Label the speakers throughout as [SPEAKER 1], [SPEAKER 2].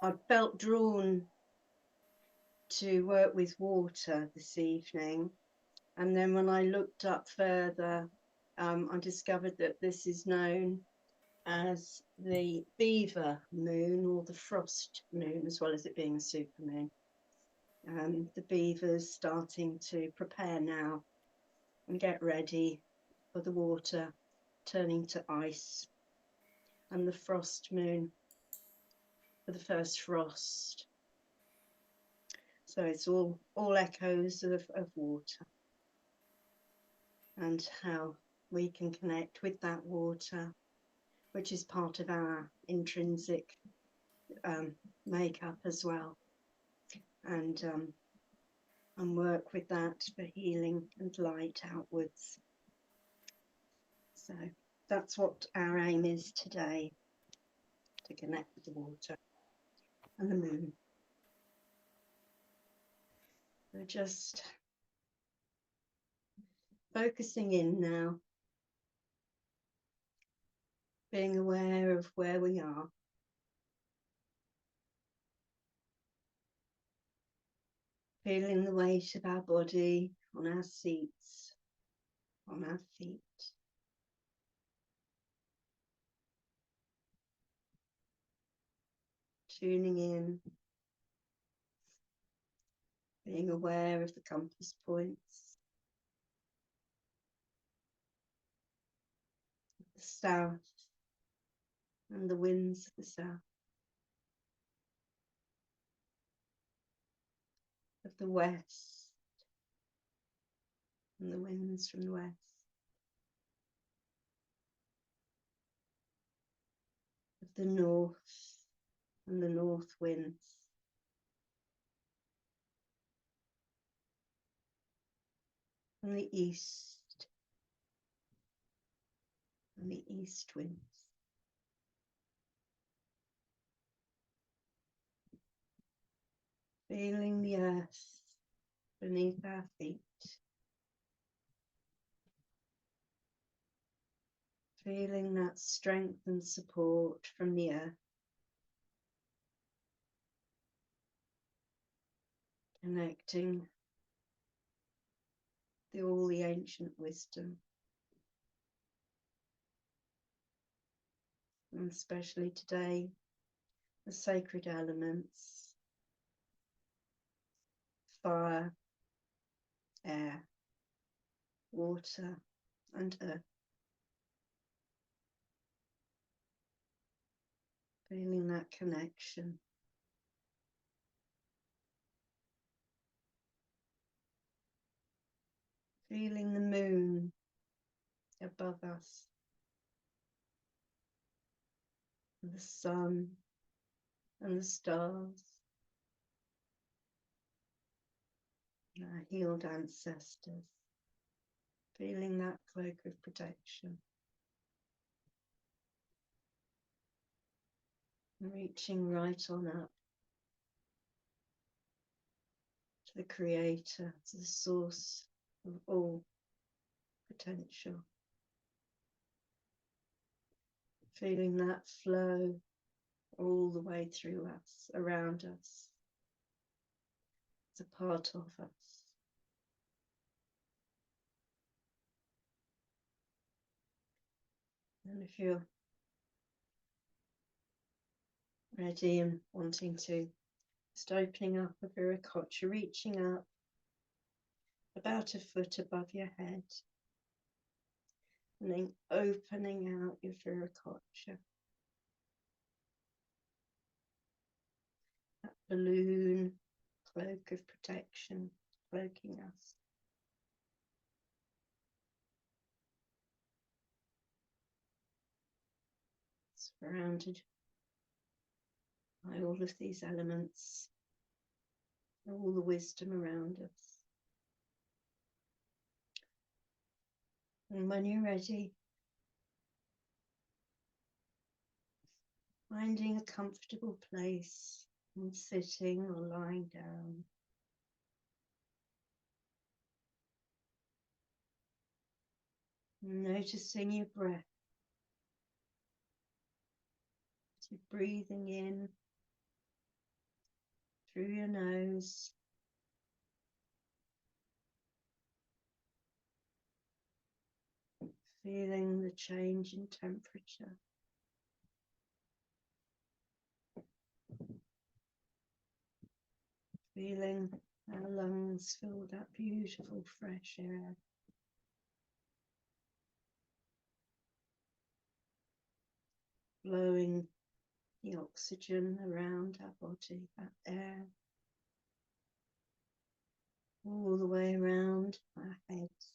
[SPEAKER 1] I felt drawn to work with water this evening, and then when I looked up further, I discovered that this is known as the beaver moon or the frost moon, as well as it being a supermoon. The beaver's starting to prepare now and get ready for the water turning to ice, and the frost moon for the first frost. So it's all echoes of water, and how we can connect with that water, which is part of our intrinsic makeup as well, and work with that for healing and light outwards. So that's what our aim is today, to connect with the water and the moon. We're just focusing in now, being aware of where we are. Feeling the weight of our body on our seats, on our feet. Tuning in, being aware of the compass points, the south and the winds of the south, of the west and the winds from the west, of the north and the north winds, and the east and the east winds. Feeling the earth beneath our feet. Feeling that strength and support from the earth. Connecting all the ancient wisdom. And especially today, the sacred elements, fire, air, water, and earth. Feeling that connection. Feeling the moon above us, and the sun and the stars, and our healed ancestors. Feeling that cloak of protection. And reaching right on up to the creator, to the source of all potential. Feeling that flow all the way through us, around us. It's a part of us. And if you're ready and wanting to, just opening up a viracocha, reaching up about a foot above your head, and then opening out your viracocha. That balloon cloak of protection cloaking us. Surrounded by all of these elements, all the wisdom around us. And when you're ready, finding a comfortable place and sitting or lying down. Noticing your breath. So breathing in through your nose. Feeling the change in temperature. Feeling our lungs fill that beautiful fresh air. Blowing the oxygen around our body, that air, all the way around our heads,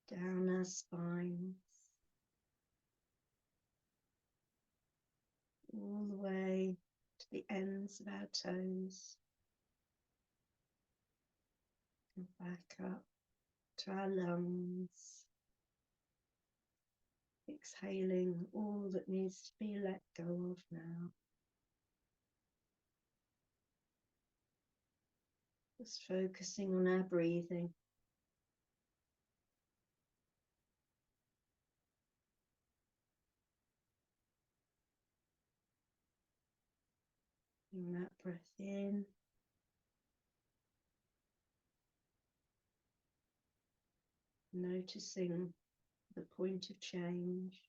[SPEAKER 1] down our spines, all the way to the ends of our toes, and back up to our lungs, exhaling all that needs to be let go of now. Just focusing on our breathing. Bring that breath in. Noticing the point of change.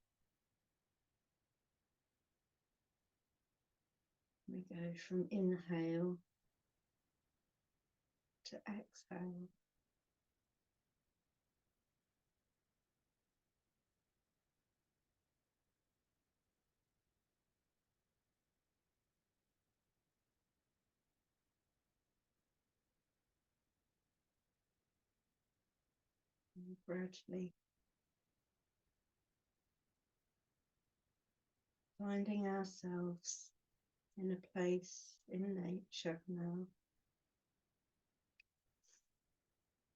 [SPEAKER 1] We go from inhale to exhale. And gradually finding ourselves in a place in nature now.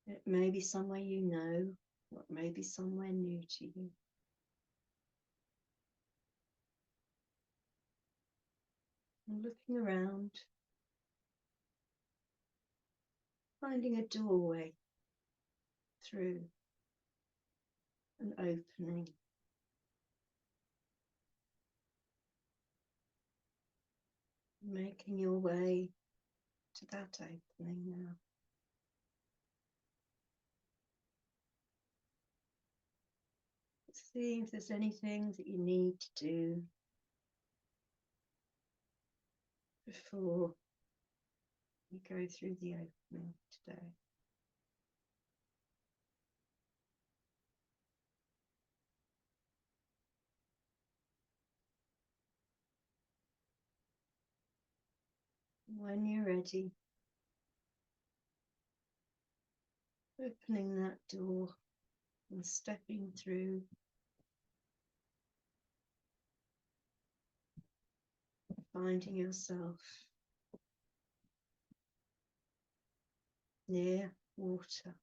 [SPEAKER 1] It may be somewhere you know, or it may be somewhere new to you. And looking around, finding a doorway through, an opening. Making your way to that opening now. See if there's anything that you need to do before you go through the opening today. When you're ready, opening that door and stepping through, finding yourself near water.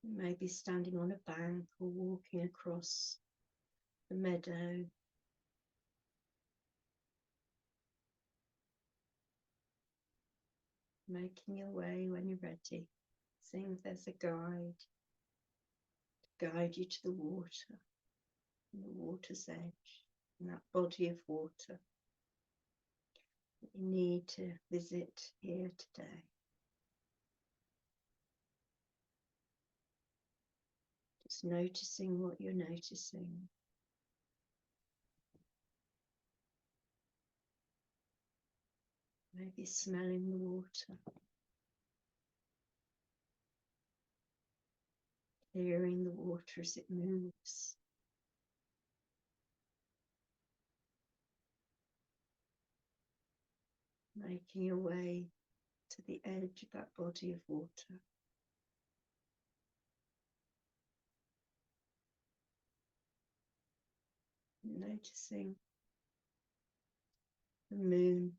[SPEAKER 1] You may be standing on a bank or walking across the meadow. Making your way when you're ready. Seeing if there's a guide to guide you to the water, and the water's edge, and that body of water that you need to visit here today. Just noticing what you're noticing. Maybe smelling the water. Hearing the water as it moves. Making your way to the edge of that body of water. Noticing the moon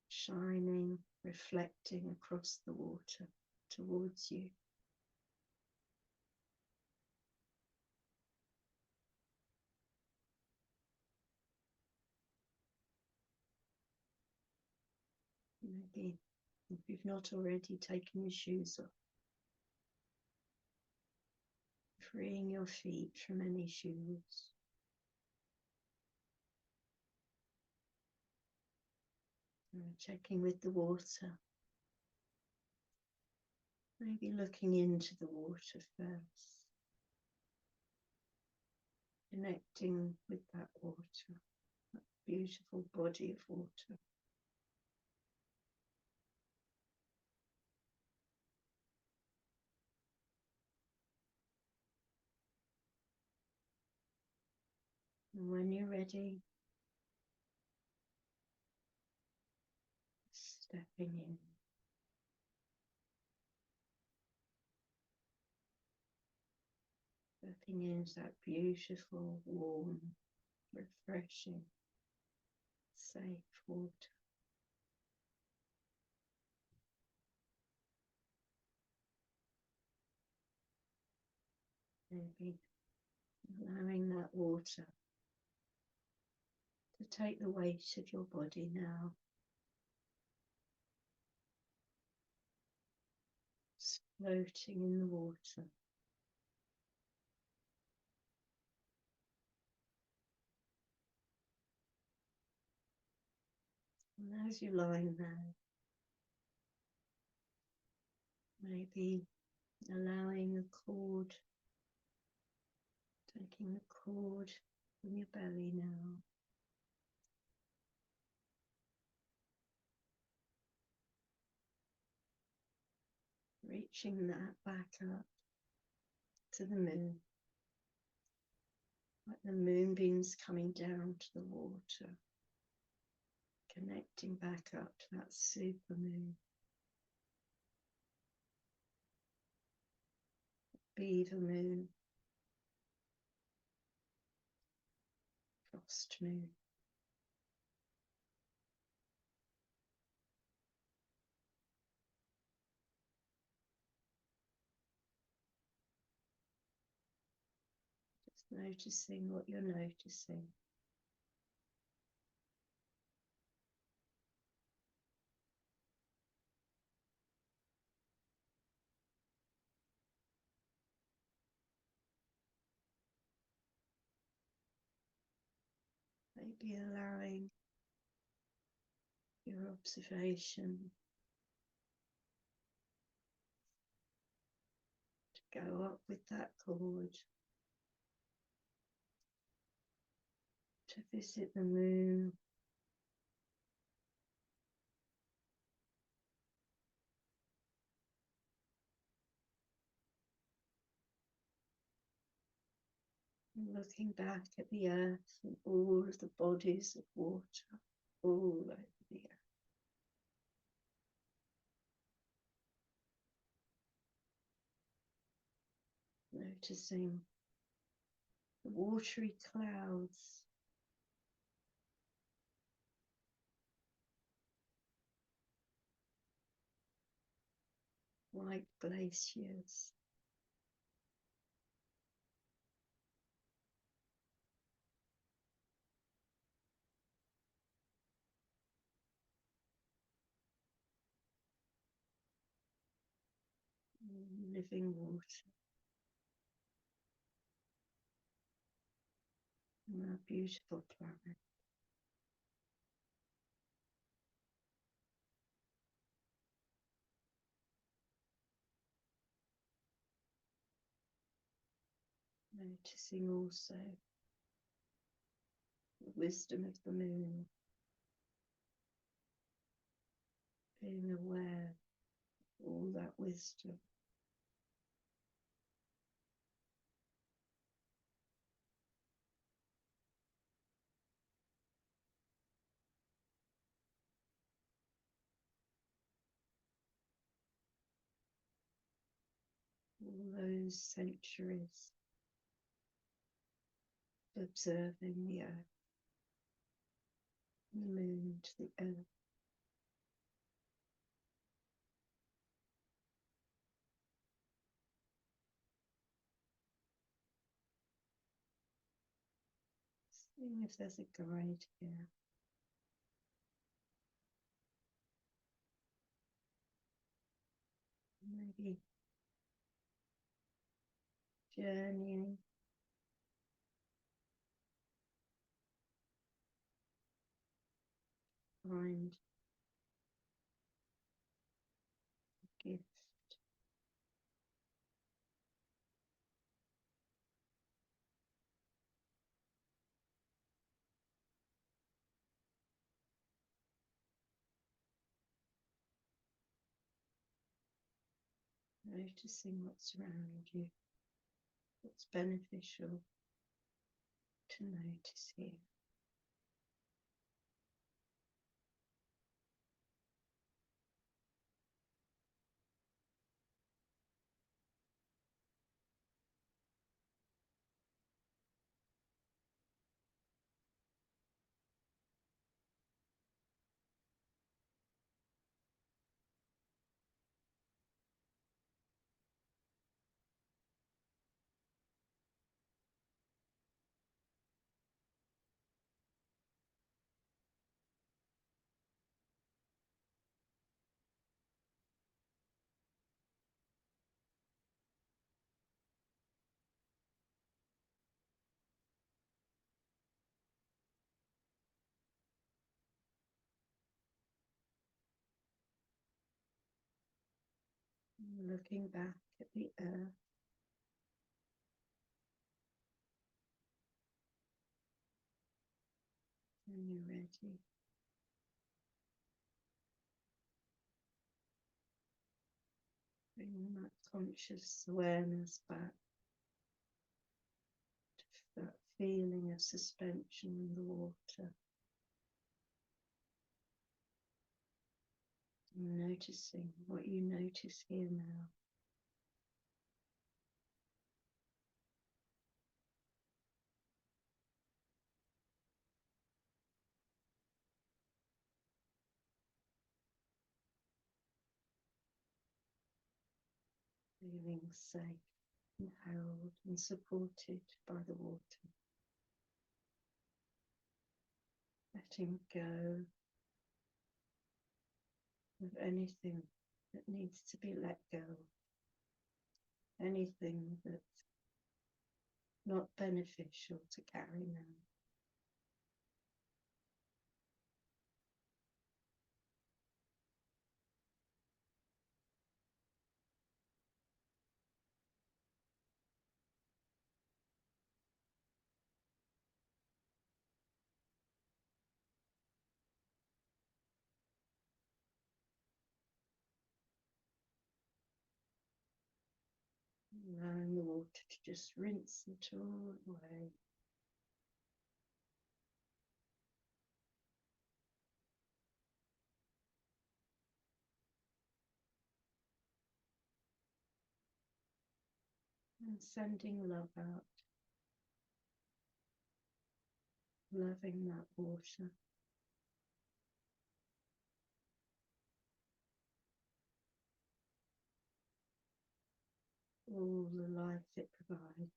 [SPEAKER 1] shining, reflecting across the water towards you. Maybe if you've not already taken your shoes off, freeing your feet from any shoes. And checking with the water. Maybe looking into the water first. Connecting with that water, that beautiful body of water. And when you're ready, stepping in. Stepping into that beautiful, warm, refreshing, safe water. Maybe allowing that water to take the weight of your body now. Floating in the water. And as you're lying there, maybe allowing the cord, taking the cord from your belly now. Reaching that back up to the moon, like the moonbeams coming down to the water, connecting back up to that super moon, beaver moon, frost moon. Just noticing what you're noticing. Maybe allowing your observation to go up with that cord, to visit the moon, and looking back at the earth and all of the bodies of water all over the earth. Noticing the watery clouds, white glaciers, living water, and our beautiful planet. Noticing also the wisdom of the moon, being aware of all that wisdom. All those centuries of observing the earth, the moon to the earth. Seeing if there's a guide here. Maybe journeying. Find a gift. Noticing what's around you, what's beneficial to notice here. Looking back at the earth, when you're ready, bring that conscious awareness back to that feeling of suspension in the water. And noticing what you notice here now. Feeling safe and held and supported by the water. Letting go of anything that needs to be let go of, anything that's not beneficial to carry now. Allowing the water to just rinse it all away. And sending love out, loving that water. All the life it provides.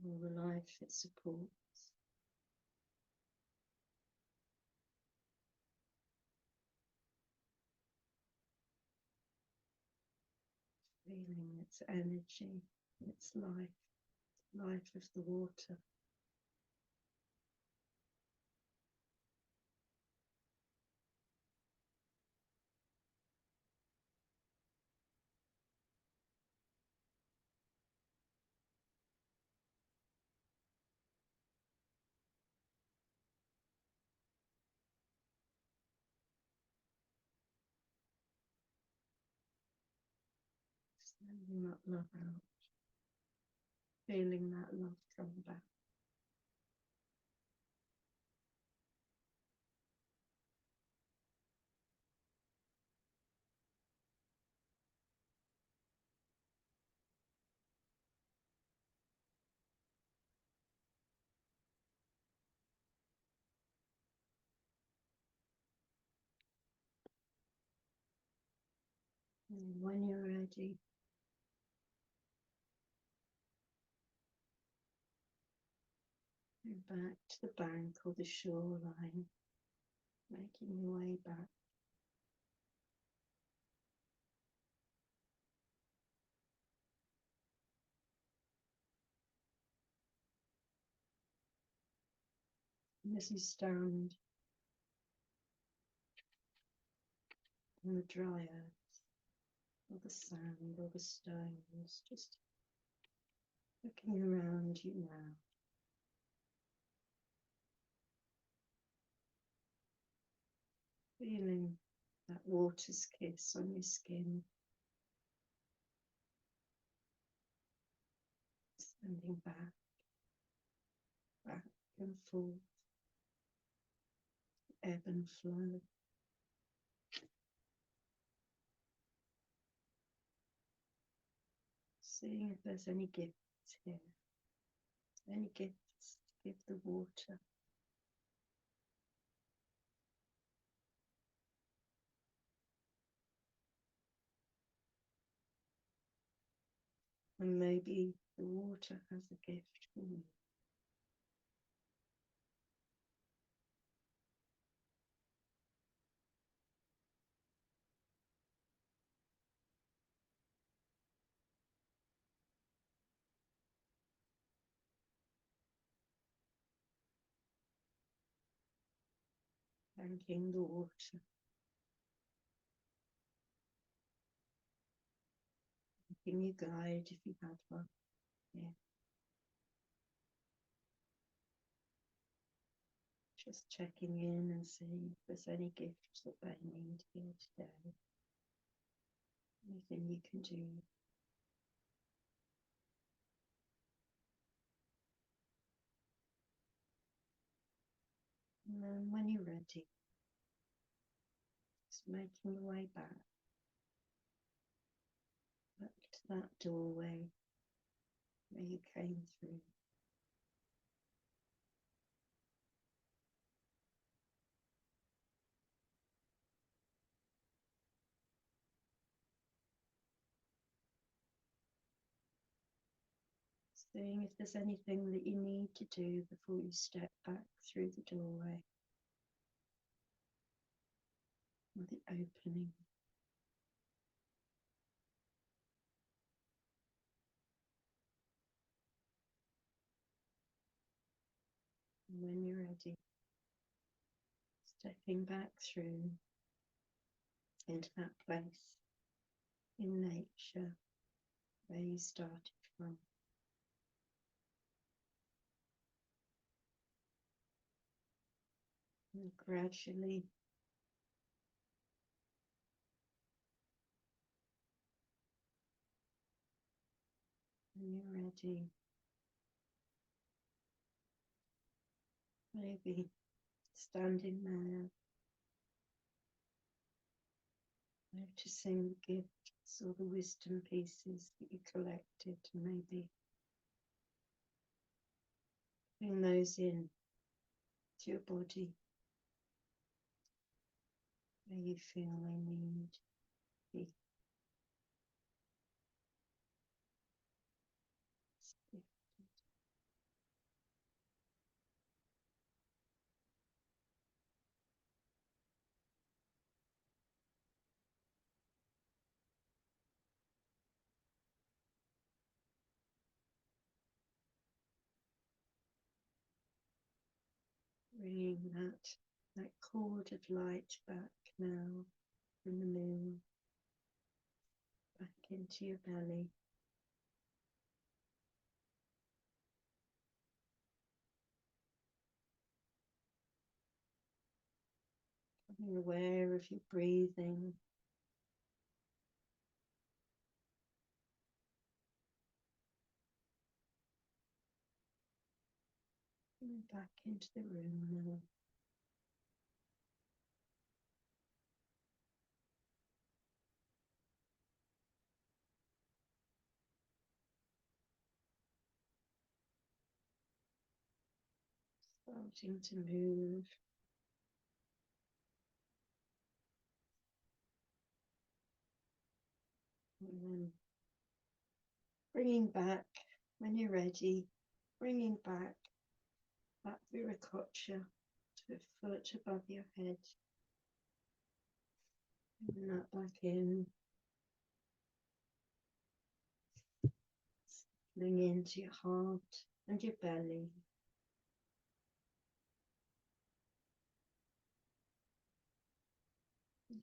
[SPEAKER 1] All the life it supports. Feeling its energy, its life, life of the water. Sending that love out, feeling that love come back. And when you're ready, go back to the bank or the shoreline, making your way back. And as you stand on the dry earth, or the sand, or the stones, just looking around you now, feeling that water's kiss on your skin, standing back and forth, ebb and flow. Seeing if there's any gifts here, any gifts to give the water. And maybe the water has a gift for you. Thanking the water, thanking your guide if you had one. Yeah. Just checking in and seeing if there's any gifts that they need here today. Anything you can do. And then when you're ready, just making your way back to that doorway where you came through. Seeing if there's anything that you need to do before you step back through the doorway or the opening. And when you're ready, stepping back through into that place in nature where you started from. And gradually when you're ready, maybe standing there, noticing the gifts or the wisdom pieces that you collected, and maybe putting those in to your body where you feel they need to be. Bringing that cord of light back now from the moon back into your belly. Becoming aware of your breathing. Coming back into the room now. Starting to move. And then bringing back, when you're ready, bringing back that viracocha to a foot above your head. Bring that back in. Settling into your heart and your belly.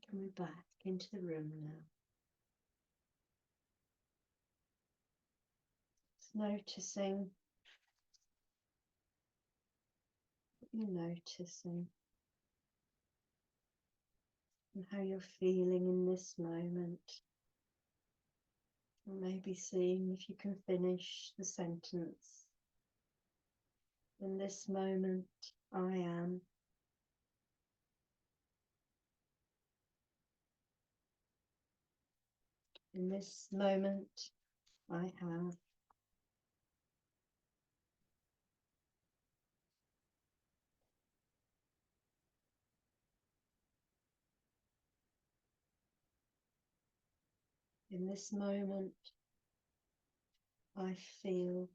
[SPEAKER 1] Coming back into the room now. Just noticing what you're noticing and how you're feeling in this moment. And maybe seeing if you can finish the sentence. In this moment, I am. In this moment, I have. In this moment, I feel.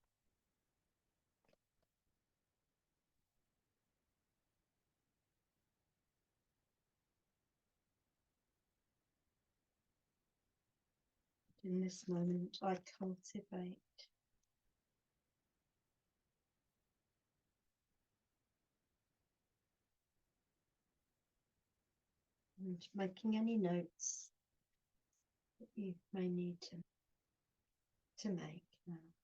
[SPEAKER 1] In this moment, I cultivate. And making any notes that you may need to make now.